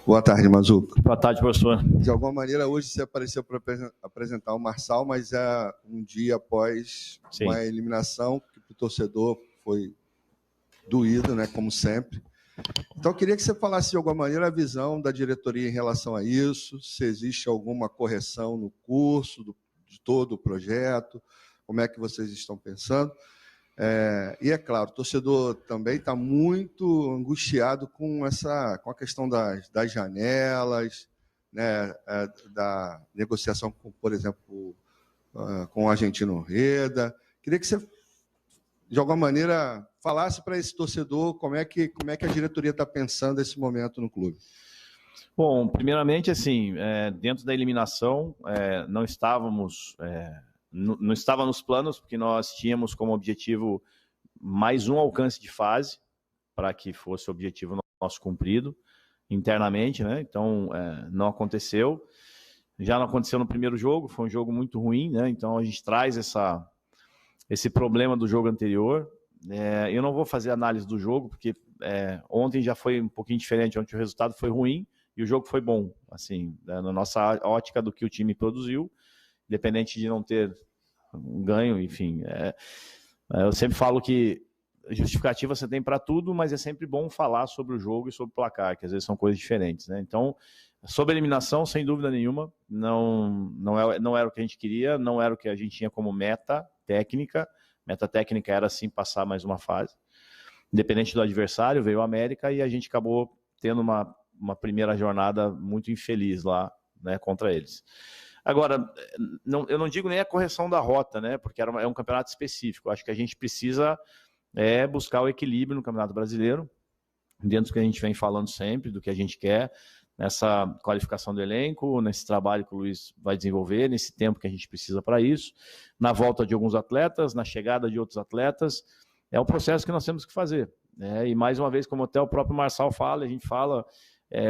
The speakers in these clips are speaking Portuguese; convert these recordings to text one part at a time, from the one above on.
Boa tarde, Mazuco. Boa tarde, professor. De alguma maneira, hoje você apareceu para apresentar o Marçal, mas é um dia após uma eliminação que para o torcedor foi doído, né, como sempre. Então, eu queria que você falasse de alguma maneira a visão da diretoria em relação a isso, se existe alguma correção no curso de todo o projeto, como é que vocês estão pensando. E é claro, o torcedor também está muito angustiado com a questão das janelas, né, da negociação, com, por exemplo, com o Argentino Reda. Queria que você, de alguma maneira, falasse para esse torcedor como é que a diretoria está pensando esse momento no clube. Bom, primeiramente, assim, dentro da eliminação, não estávamos... Não estava nos planos, porque nós tínhamos como objetivo mais um alcance de fase, para que fosse o objetivo nosso cumprido internamente, né? Então, não aconteceu. Já não aconteceu no primeiro jogo, foi um jogo muito ruim, né? Então, a gente traz esse problema do jogo anterior. Eu não vou fazer análise do jogo, porque ontem já foi um pouquinho diferente, ontem o resultado foi ruim e o jogo foi bom, assim, na nossa ótica do que o time produziu, independente de não ter um ganho, enfim. Eu sempre falo que justificativa você tem para tudo, mas é sempre bom falar sobre o jogo e sobre o placar, que às vezes são coisas diferentes, né? Então, sobre a eliminação, sem dúvida nenhuma, não era o que a gente queria, não era o que a gente tinha como meta técnica. Meta técnica era, sim, passar mais uma fase. Independente do adversário, veio o América e a gente acabou tendo uma primeira jornada muito infeliz lá, né, contra eles. Agora, eu não digo nem a correção da rota, né, porque é um campeonato específico. Acho que a gente precisa buscar o equilíbrio no Campeonato Brasileiro, dentro do que a gente vem falando sempre, do que a gente quer, nessa qualificação do elenco, nesse trabalho que o Luiz vai desenvolver, nesse tempo que a gente precisa para isso, na volta de alguns atletas, na chegada de outros atletas. É um processo que nós temos que fazer, né? E mais uma vez, como até o próprio Marçal fala, a gente fala,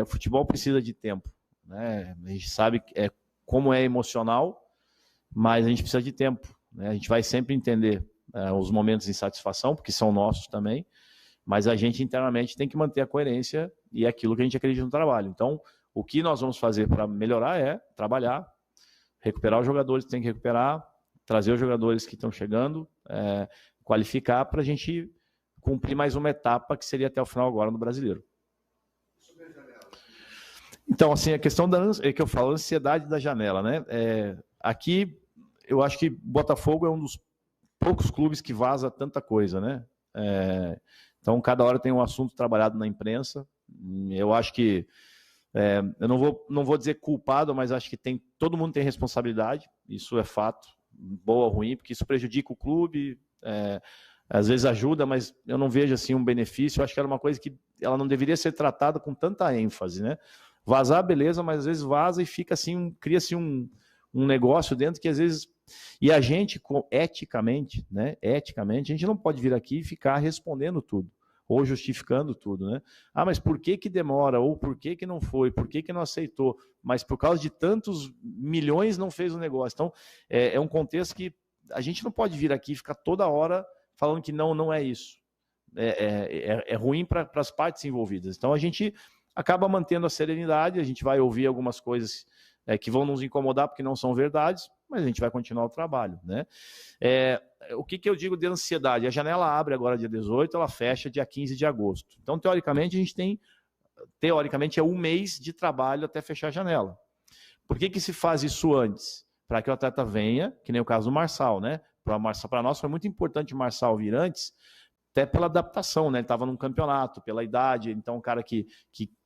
o futebol precisa de tempo, né? A gente sabe como é emocional, mas a gente precisa de tempo, né? A gente vai sempre entender os momentos de insatisfação, porque são nossos também, mas a gente internamente tem que manter a coerência e aquilo que a gente acredita no trabalho. Então, o que nós vamos fazer para melhorar é trabalhar, recuperar os jogadores que tem que recuperar, trazer os jogadores que estão chegando, qualificar para a gente cumprir mais uma etapa que seria até o final agora no Brasileiro. Então, assim, a questão que eu falo, a ansiedade da janela, né? Aqui, eu acho que Botafogo é um dos poucos clubes que vaza tanta coisa, né? Então, cada hora tem um assunto trabalhado na imprensa. Eu acho que, eu não vou dizer culpado, mas acho que todo mundo tem responsabilidade, isso é fato, boa ou ruim, porque isso prejudica o clube, às vezes ajuda, mas eu não vejo assim um benefício. Eu acho que era uma coisa que ela não deveria ser tratada com tanta ênfase, né? Vazar, beleza, mas às vezes vaza e fica assim, cria-se um negócio dentro que às vezes... E a gente, eticamente, né? Eticamente, a gente não pode vir aqui e ficar respondendo tudo, ou justificando tudo, né? Mas por que demora? Ou por que não foi? Por que não aceitou? Mas por causa de tantos milhões não fez o negócio. Então, é um contexto que a gente não pode vir aqui e ficar toda hora falando que não é isso. É ruim para as partes envolvidas. Então, a gente acaba mantendo a serenidade, a gente vai ouvir algumas coisas que vão nos incomodar porque não são verdades, mas a gente vai continuar o trabalho, né? O que eu digo de ansiedade? A janela abre agora dia 18, ela fecha dia 15 de agosto. Então, teoricamente, a gente tem, é um mês de trabalho até fechar a janela. Por que se faz isso antes? Para que o atleta venha, que nem o caso do Marçal, né? Para nós foi muito importante o Marçal vir antes, até pela adaptação, né? Ele estava num campeonato, pela idade, então um cara que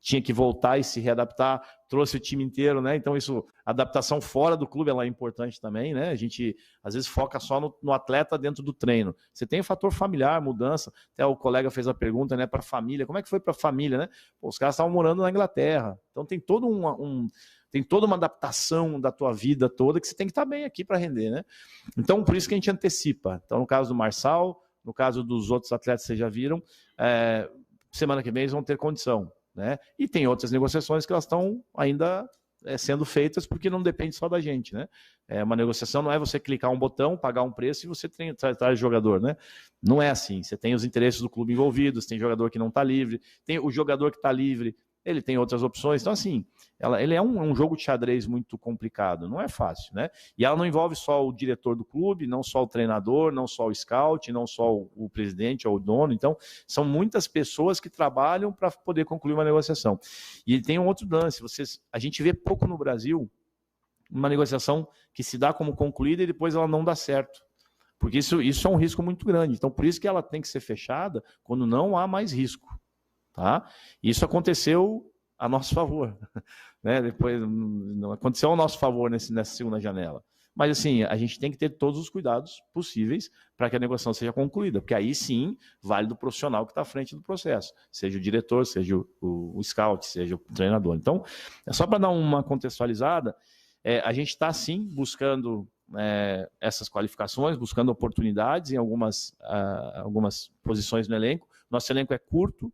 tinha que voltar e se readaptar, trouxe o time inteiro, né? Então a adaptação fora do clube ela é importante também, né? A gente às vezes foca só no atleta dentro do treino. Você tem o fator familiar, mudança, até o colega fez a pergunta, né, para a família, como é que foi para a família, né? Pô, os caras estavam morando na Inglaterra, então tem toda uma adaptação da tua vida toda que você tem que estar bem aqui para render, né? Então, por isso que a gente antecipa. Então, no caso do Marçal, no caso dos outros atletas, vocês já viram, semana que vem eles vão ter condição, né? E tem outras negociações que elas estão ainda sendo feitas porque não depende só da gente, né? Uma negociação não é você clicar um botão, pagar um preço e você traz jogador, né? Não é assim. Você tem os interesses do clube envolvidos, tem jogador que não está livre, tem o jogador que está livre, ele tem outras opções. Então, assim, ele é um jogo de xadrez muito complicado, não é fácil, né? E ela não envolve só o diretor do clube, não só o treinador, não só o scout, não só o presidente ou o dono. Então, são muitas pessoas que trabalham para poder concluir uma negociação. E ele tem um outro lance, a gente vê pouco no Brasil uma negociação que se dá como concluída e depois ela não dá certo. Porque isso é um risco muito grande. Então, por isso que ela tem que ser fechada quando não há mais risco. Tá? Isso aconteceu a nosso favor. Né? Depois, não aconteceu ao nosso favor nessa segunda janela. Mas, assim, a gente tem que ter todos os cuidados possíveis para que a negociação seja concluída. Porque aí, sim, vale do profissional que está à frente do processo. Seja o diretor, seja o scout, seja o treinador. Então, é só para dar uma contextualizada, a gente está, sim, buscando essas qualificações, buscando oportunidades em algumas posições no elenco. Nosso elenco é curto,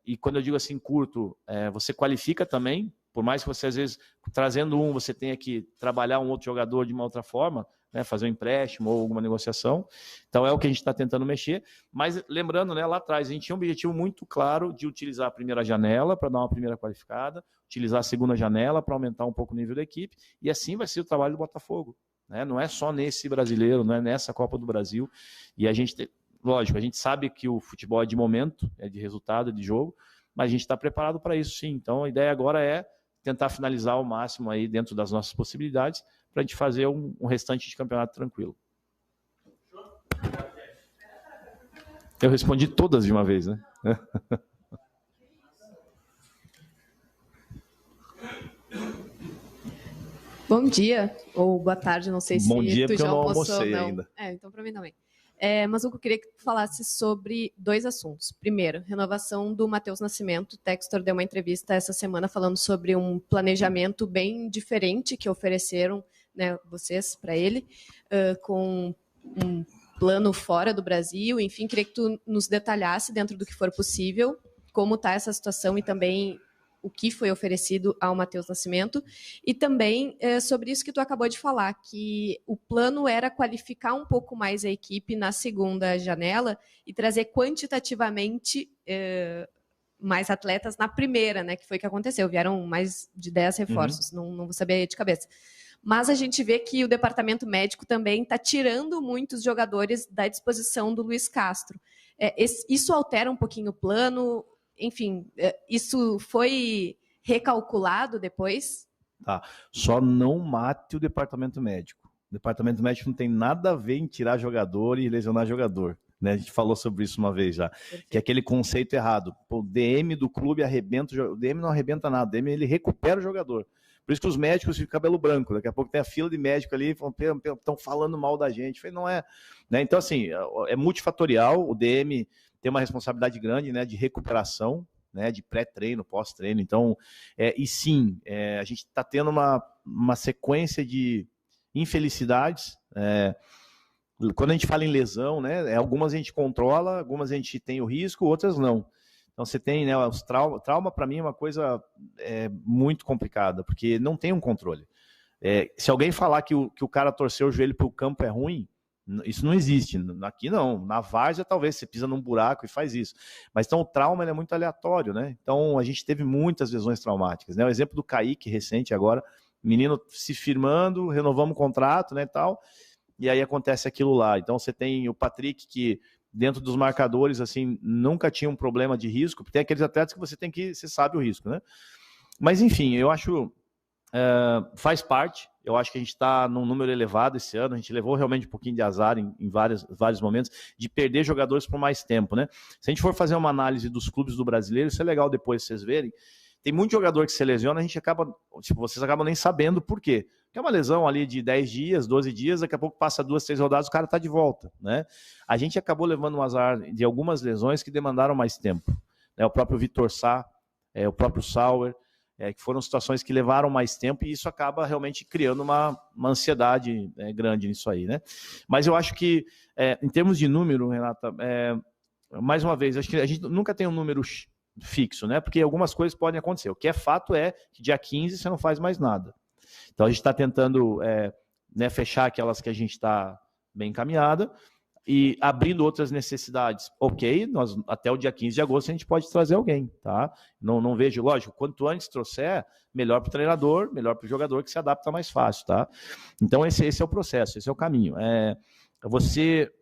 e quando eu digo assim curto, você qualifica também, por mais que você, às vezes, trazendo você tenha que trabalhar um outro jogador de uma outra forma, né, fazer um empréstimo ou alguma negociação. Então, é o que a gente está tentando mexer. Mas, lembrando, né, lá atrás, a gente tinha um objetivo muito claro de utilizar a primeira janela para dar uma primeira qualificada, utilizar a segunda janela para aumentar um pouco o nível da equipe, e assim vai ser o trabalho do Botafogo. Né? Não é só nesse brasileiro, não é nessa Copa do Brasil. E a gente, lógico, a gente sabe que o futebol é de momento, é de resultado, é de jogo, mas a gente está preparado para isso, sim. Então, a ideia agora é tentar finalizar ao máximo aí dentro das nossas possibilidades para a gente fazer um restante de campeonato tranquilo. Eu respondi todas de uma vez, né? Bom dia, ou boa tarde, não sei se Bom dia, tu já almoçou almocei não. ainda. Então para mim também. Mas eu queria que tu falasse sobre 2 assuntos. Primeiro, renovação do Matheus Nascimento. O Textor deu uma entrevista essa semana falando sobre um planejamento bem diferente que ofereceram, né, vocês para ele, com um plano fora do Brasil. Enfim, queria que tu nos detalhasse, dentro do que for possível, como está essa situação e também o que foi oferecido ao Matheus Nascimento, e também sobre isso que tu acabou de falar, que o plano era qualificar um pouco mais a equipe na segunda janela e trazer quantitativamente mais atletas na primeira, né, que foi o que aconteceu, vieram mais de 10 reforços, não vou saber de cabeça. Mas a gente vê que o departamento médico também está tirando muitos jogadores da disposição do Luiz Castro. Isso altera um pouquinho o plano? Enfim, isso foi recalculado depois? Tá. Só não mate o departamento médico. O departamento médico não tem nada a ver em tirar jogador e lesionar jogador. Né? A gente falou sobre isso uma vez já. Perfeito. Que é aquele conceito errado. O DM do clube arrebenta o DM não arrebenta nada. O DM ele recupera o jogador. Por isso que os médicos ficam cabelo branco. Daqui a pouco tem a fila de médico ali, estão falando mal da gente. Falei, não é. Né? Então, assim, é multifatorial. O DM tem uma responsabilidade grande, né, de recuperação, né, de pré-treino, pós-treino. Então, e sim, a gente está tendo uma sequência de infelicidades. Quando a gente fala em lesão, né, algumas a gente controla, algumas a gente tem o risco, outras não. Então, você tem, né, os trauma para mim é uma coisa muito complicada, porque não tem um controle. Se alguém falar que o cara torceu o joelho para o campo é ruim, isso não existe. Aqui não. Na várzea, talvez você pisa num buraco e faz isso. Mas então o trauma é muito aleatório, né? Então a gente teve muitas lesões traumáticas, né? O exemplo do Kaique recente agora, menino se firmando, renovamos o contrato, né, e tal, e aí acontece aquilo lá. Então você tem o Patrick que dentro dos marcadores assim nunca tinha um problema de risco, porque tem aqueles atletas que você sabe o risco, né? Mas enfim, eu acho faz parte. Eu acho que a gente está num número elevado esse ano. A gente levou realmente um pouquinho de azar em vários momentos de perder jogadores por mais tempo, né? Se a gente for fazer uma análise dos clubes do brasileiro, isso é legal depois vocês verem. Tem muito jogador que se lesiona, a gente acaba, vocês acabam nem sabendo por quê. Porque é uma lesão ali de 10 dias, 12 dias, daqui a pouco passa 2, 3 rodadas, o cara está de volta, né? A gente acabou levando um azar de algumas lesões que demandaram mais tempo, né? O próprio Vitor Sá, o próprio Sauer, que foram situações que levaram mais tempo, e isso acaba realmente criando uma ansiedade grande nisso aí, né? Mas eu acho que, em termos de número, Renata, mais uma vez, acho que a gente nunca tem um número fixo, né? Porque algumas coisas podem acontecer. O que é fato é que dia 15 você não faz mais nada. Então a gente está tentando fechar aquelas que a gente está bem encaminhada. e abrindo outras necessidades. Ok, nós, até o dia 15 de agosto a gente pode trazer alguém, tá? Não vejo, lógico, quanto antes trouxer, melhor para o treinador, melhor para o jogador, que se adapta mais fácil, tá? Então esse é o processo, esse é o caminho. Você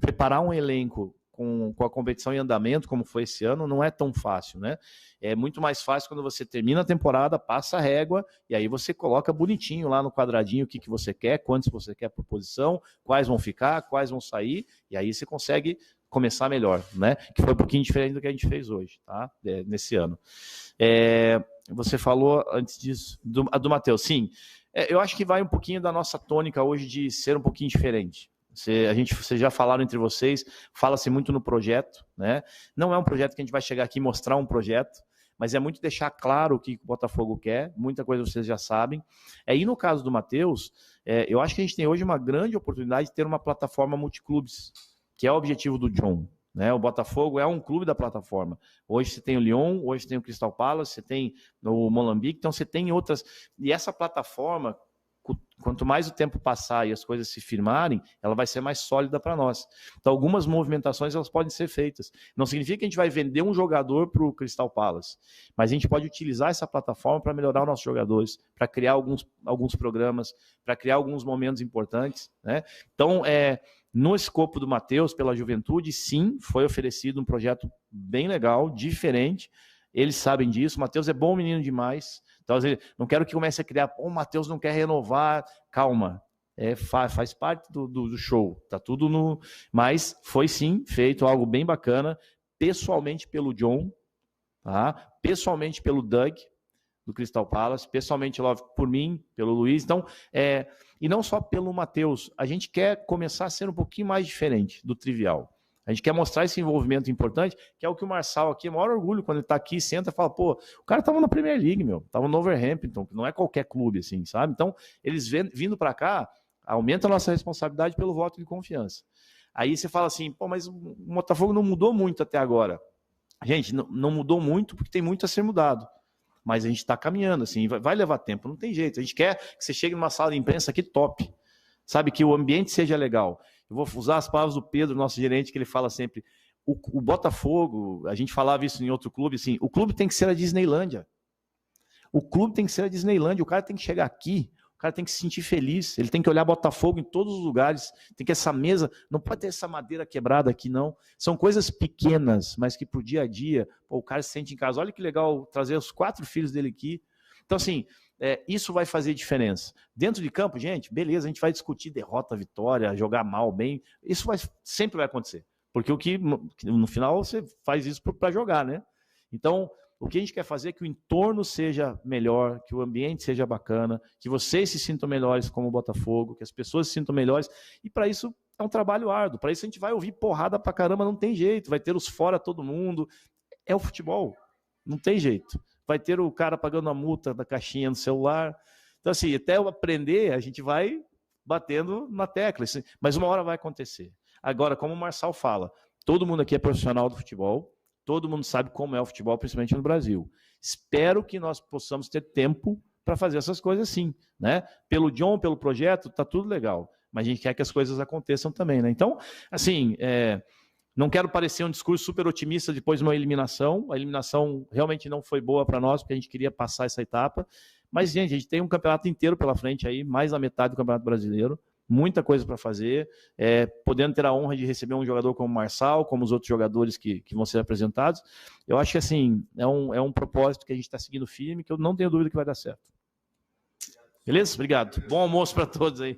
preparar um elenco com a competição em andamento, como foi esse ano, não é tão fácil, né? É muito mais fácil quando você termina a temporada, passa a régua, e aí você coloca bonitinho lá no quadradinho o que você quer, quantos você quer por posição, quais vão ficar, quais vão sair, e aí você consegue começar melhor, né? Que foi um pouquinho diferente do que a gente fez hoje, tá? Nesse ano. Você falou antes disso, do Matheus, sim. Eu acho que vai um pouquinho da nossa tônica hoje de ser um pouquinho diferente. Vocês já falaram entre vocês, fala-se muito no projeto, né? Não é um projeto que a gente vai chegar aqui e mostrar um projeto, mas é muito deixar claro o que o Botafogo quer, muita coisa vocês já sabem. E no caso do Matheus, eu acho que a gente tem hoje uma grande oportunidade de ter uma plataforma multiclubes, que é o objetivo do John, né? O Botafogo é um clube da plataforma. Hoje você tem o Lyon, hoje tem o Crystal Palace, você tem o Molenbeek, então você tem outras. E essa plataforma, quanto mais o tempo passar e as coisas se firmarem, ela vai ser mais sólida para nós. Então, algumas movimentações elas podem ser feitas. Não significa que a gente vai vender um jogador para o Crystal Palace, mas a gente pode utilizar essa plataforma para melhorar os nossos jogadores, para criar alguns programas, para criar alguns momentos importantes, né? Então, no escopo do Matheus, pela juventude, sim, foi oferecido um projeto bem legal, diferente. Eles sabem disso. O Matheus é bom menino demais. Então, não quero que comece a criar, o Matheus não quer renovar. Calma, faz parte do show. Tá tudo no. Mas foi sim feito algo bem bacana, pessoalmente pelo John, tá? Pessoalmente pelo Doug, do Crystal Palace, pessoalmente por mim, pelo Luiz. Então, e não só pelo Matheus, a gente quer começar a ser um pouquinho mais diferente do trivial. A gente quer mostrar esse envolvimento importante, que é o que o Marçal aqui, é o maior orgulho quando ele tá aqui, senta e fala, pô, o cara tava na Premier League, tava no Overhampton, que não é qualquer clube, assim, sabe? Então, eles vindo para cá, aumenta a nossa responsabilidade pelo voto de confiança. Aí você fala assim, pô, mas o Botafogo não mudou muito até agora. Gente, não mudou muito porque tem muito a ser mudado. Mas a gente está caminhando, assim, vai levar tempo, não tem jeito. A gente quer que você chegue numa sala de imprensa aqui top, sabe, que o ambiente seja legal. Eu vou usar as palavras do Pedro, nosso gerente, que ele fala sempre, o Botafogo, a gente falava isso em outro clube, assim, o clube tem que ser a Disneylândia. O clube tem que ser a Disneylândia, o cara tem que chegar aqui, o cara tem que se sentir feliz, ele tem que olhar Botafogo em todos os lugares, tem que essa mesa, não pode ter essa madeira quebrada aqui, não. São coisas pequenas, mas que pro dia a dia, o cara se sente em casa. Olha que legal trazer os 4 filhos dele aqui. Então, assim, isso vai fazer diferença. Dentro de campo, gente, beleza, a gente vai discutir derrota, vitória, jogar mal, bem, isso sempre vai acontecer. Porque no final você faz isso para jogar, né? Então, o que a gente quer fazer é que o entorno seja melhor, que o ambiente seja bacana, que vocês se sintam melhores como o Botafogo, que as pessoas se sintam melhores. E para isso é um trabalho árduo. Para isso a gente vai ouvir porrada pra caramba, não tem jeito. Vai ter os fora todo mundo. É o futebol, não tem jeito. Vai ter o cara pagando a multa da caixinha no celular. Então, assim, até eu aprender, a gente vai batendo na tecla. Mas uma hora vai acontecer. Agora, como o Marçal fala, todo mundo aqui é profissional do futebol, todo mundo sabe como é o futebol, principalmente no Brasil. Espero que nós possamos ter tempo para fazer essas coisas sim, né? Pelo John, pelo projeto, tá tudo legal. Mas a gente quer que as coisas aconteçam também, né? Então, assim, não quero parecer um discurso super otimista depois de uma eliminação. A eliminação realmente não foi boa para nós, porque a gente queria passar essa etapa. Mas, gente, a gente tem um campeonato inteiro pela frente aí, mais da metade do Campeonato Brasileiro. Muita coisa para fazer, podendo ter a honra de receber um jogador como o Marçal, como os outros jogadores que vão ser apresentados. Eu acho que assim, é um propósito que a gente está seguindo firme, que eu não tenho dúvida que vai dar certo. Beleza? Obrigado. Bom almoço para todos aí.